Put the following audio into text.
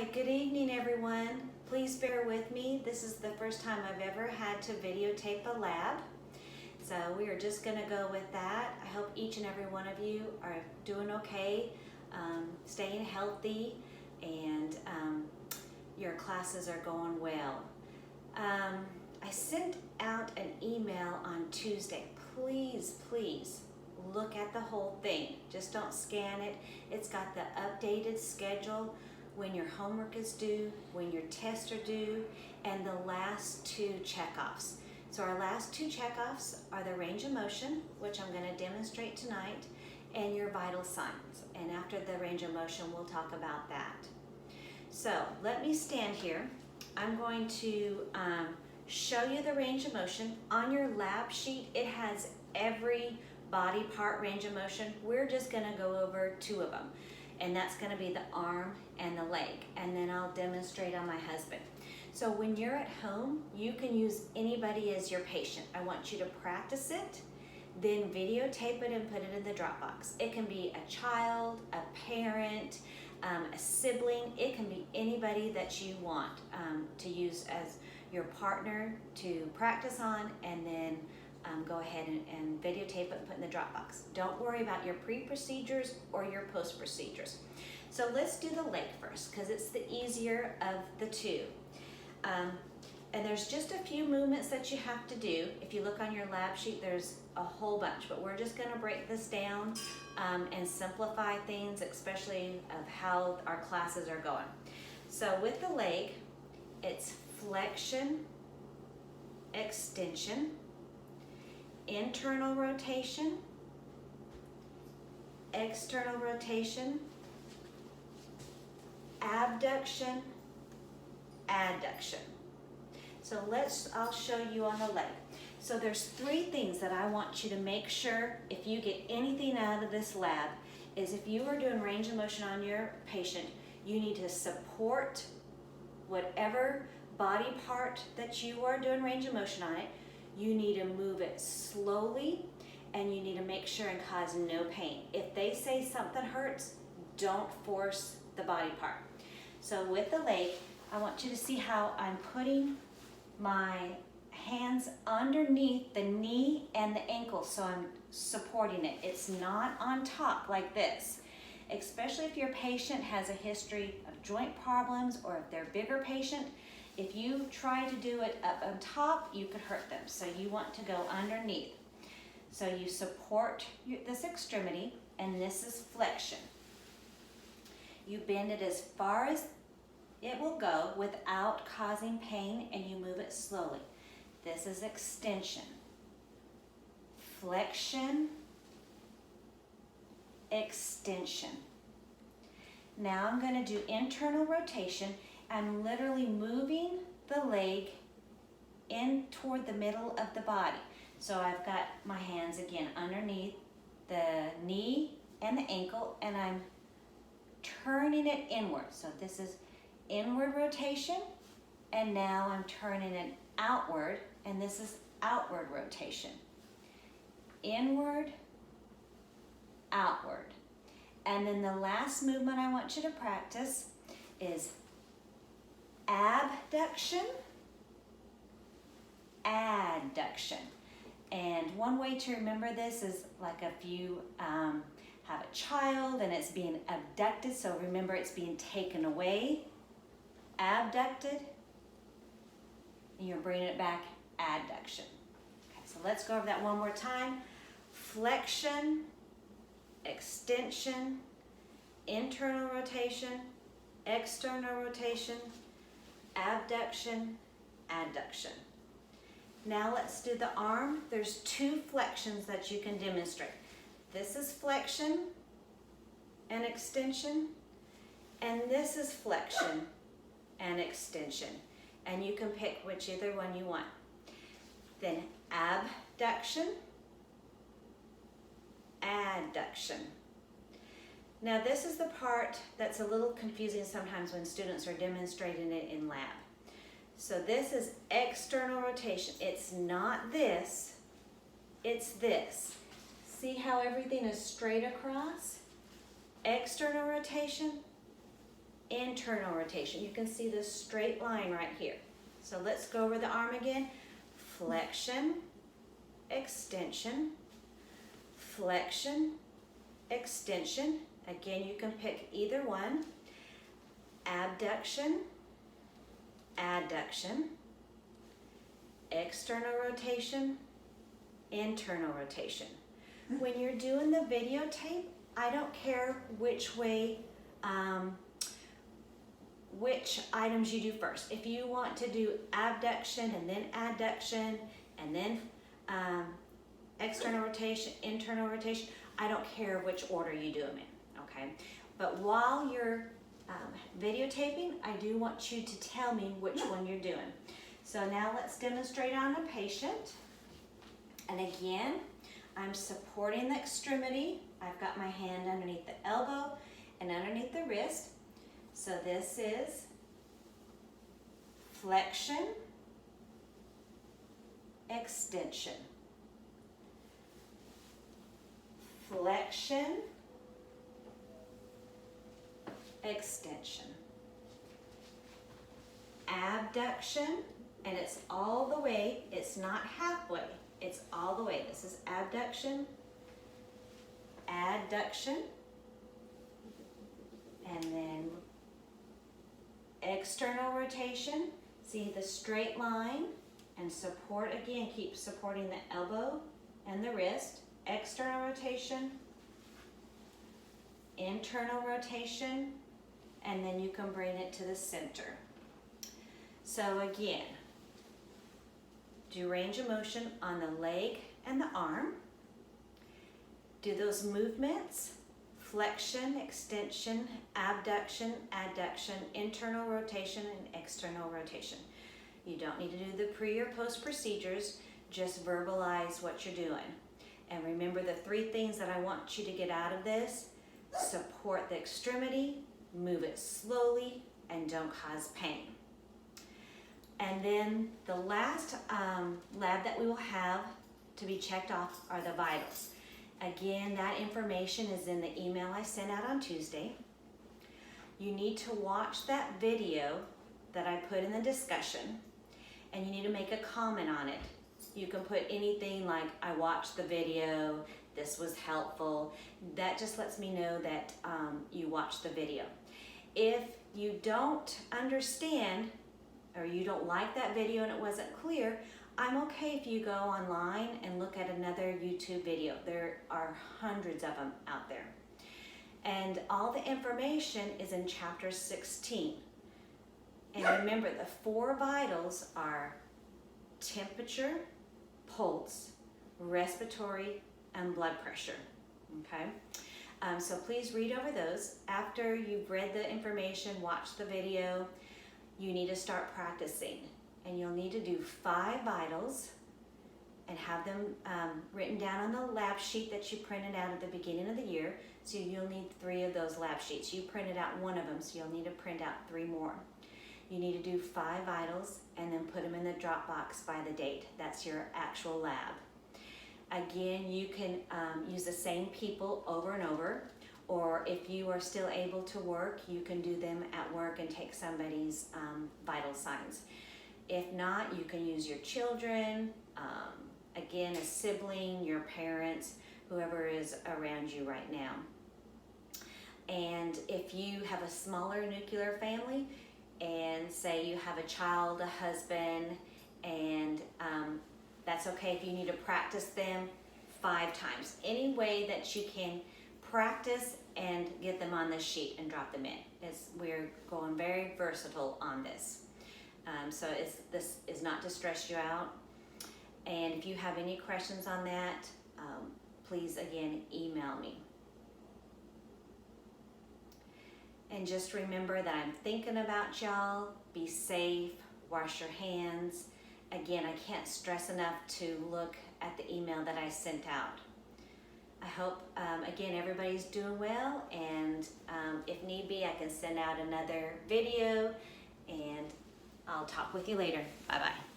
Hi, good evening everyone. Please bear with me. This is the first time I've ever had to videotape a lab. So we are just gonna go with that. I hope each and every one of you are doing okay, staying healthy, and your classes are going well. I sent out an email on Tuesday. Please look at the whole thing. Just don't scan it. It's got the updated schedule, when your homework is due, when your tests are due, and the last two checkoffs. So our last two checkoffs are the range of motion, which I'm going to demonstrate tonight, and your vital signs. And after the range of motion, we'll talk about that. So let me stand here. I'm going to show you the range of motion. On your lab sheet, it has every body part range of motion. We're just going to go over two of them, and that's going to be the arm and the leg, and then I'll demonstrate on my husband. So when you're at home, you can use anybody as your patient. I want you to practice it, then videotape it and put it in the Dropbox. It can be a child, a parent, a sibling. It can be anybody that you want to use as your partner to practice on, and then go ahead and videotape it and put in the Dropbox. Don't worry about your pre-procedures or your post-procedures. So let's do the leg first, because it's the easier of the two. And there's just a few movements that you have to do. If you look on your lab sheet, there's a whole bunch, but we're just gonna break this down and simplify things, especially of how our classes are going. So with the leg, it's flexion, extension, internal rotation, external rotation, abduction, adduction. So I'll show you on the leg. So there's three things that I want you to make sure, if you get anything out of this lab, is if you are doing range of motion on your patient, you need to support whatever body part that you are doing range of motion on it. You need to move it slowly, and you need to make sure and cause no pain. If they say something hurts, don't force the body part. So with the leg, I want you to see how I'm putting my hands underneath the knee and the ankle, so I'm supporting it. It's not on top like this. Especially if your patient has a history of joint problems, or if they're a bigger patient, if you try to do it up on top, you could hurt them. So you want to go underneath. So you support this extremity, and this is flexion. You bend it as far as it will go without causing pain, and you move it slowly. This is extension. Flexion, extension. Now I'm going to do internal rotation. I'm literally moving the leg in toward the middle of the body. So I've got my hands again underneath the knee and the ankle, and I'm turning it inward. So this is inward rotation, and now I'm turning it outward, and this is outward rotation. Inward, outward. And then the last movement I want you to practice is abduction, adduction. And one way to remember this is like if you have a child and it's being abducted, so remember it's being taken away, abducted, and you're bringing it back, adduction. Okay, so let's go over that one more time. Flexion, extension, internal rotation, external rotation, abduction, adduction. Now let's do the arm. There's two flexions that you can demonstrate. This is flexion and extension, and this is flexion and extension. And you can pick whichever one you want. Then abduction, adduction. Now this is the part that's a little confusing sometimes when students are demonstrating it in lab. So this is external rotation. It's not this, it's this. See how everything is straight across? External rotation, internal rotation. You can see this straight line right here. So let's go over the arm again. Flexion, extension, flexion, extension. Again, you can pick either one. Abduction, adduction, external rotation, internal rotation. When you're doing the videotape, I don't care which way, which items you do first. If you want to do abduction and then adduction and then external rotation, internal rotation, I don't care which order you do them in, okay? But while you're videotaping, I do want you to tell me which one you're doing. So now let's demonstrate on a patient. And again, I'm supporting the extremity. I've got my hand underneath the elbow and underneath the wrist. So this is flexion, extension, flexion, extension, abduction, and it's all the way, it's not halfway, it's all the way. This is abduction, adduction, and then external rotation. See the straight line and support again, keep supporting the elbow and the wrist. External rotation, internal rotation, and then you can bring it to the center. So again, do range of motion on the leg and the arm. Do those movements, flexion, extension, abduction, adduction, internal rotation, and external rotation. You don't need to do the pre or post procedures, just verbalize what you're doing. And remember the three things that I want you to get out of this: support the extremity, move it slowly, and don't cause pain. And then the last lab that we will have to be checked off are the vitals. Again, that information is in the email I sent out on Tuesday. You need to watch that video that I put in the discussion, and you need to make a comment on it. You can put anything like, I watched the video, this was helpful. That just lets me know that you watched the video. If you don't understand or you don't like that video and it wasn't clear, I'm okay if you go online and look at another YouTube video. There are hundreds of them out there. And all the information is in chapter 16. And remember, the 4 vitals are temperature, pulse, respiratory, and blood pressure, okay? So please read over those. After you've read the information, watch the video, you need to start practicing. And you'll need to do 5 vitals and have them written down on the lab sheet that you printed out at the beginning of the year. So you'll need 3 of those lab sheets. You printed out 1 of them, so you'll need to print out 3 more. You need to do 5 vitals and then put them in the Dropbox by the date. That's your actual lab. Again, you can use the same people over and over, or if you are still able to work, you can do them at work and take somebody's vital signs. If not, you can use your children, again, a sibling, your parents, whoever is around you right now. And if you have a smaller nuclear family, and say you have a child, a husband, and that's okay if you need to practice them 5 times. Any way that you can practice and get them on the sheet and drop them in. We're going very versatile on this. So this is not to stress you out. And if you have any questions on that, please again email me. And just remember that I'm thinking about y'all. Be safe, wash your hands. Again, I can't stress enough to look at the email that I sent out. I hope, again, everybody's doing well, and if need be, I can send out another video, and I'll talk with you later. Bye-bye.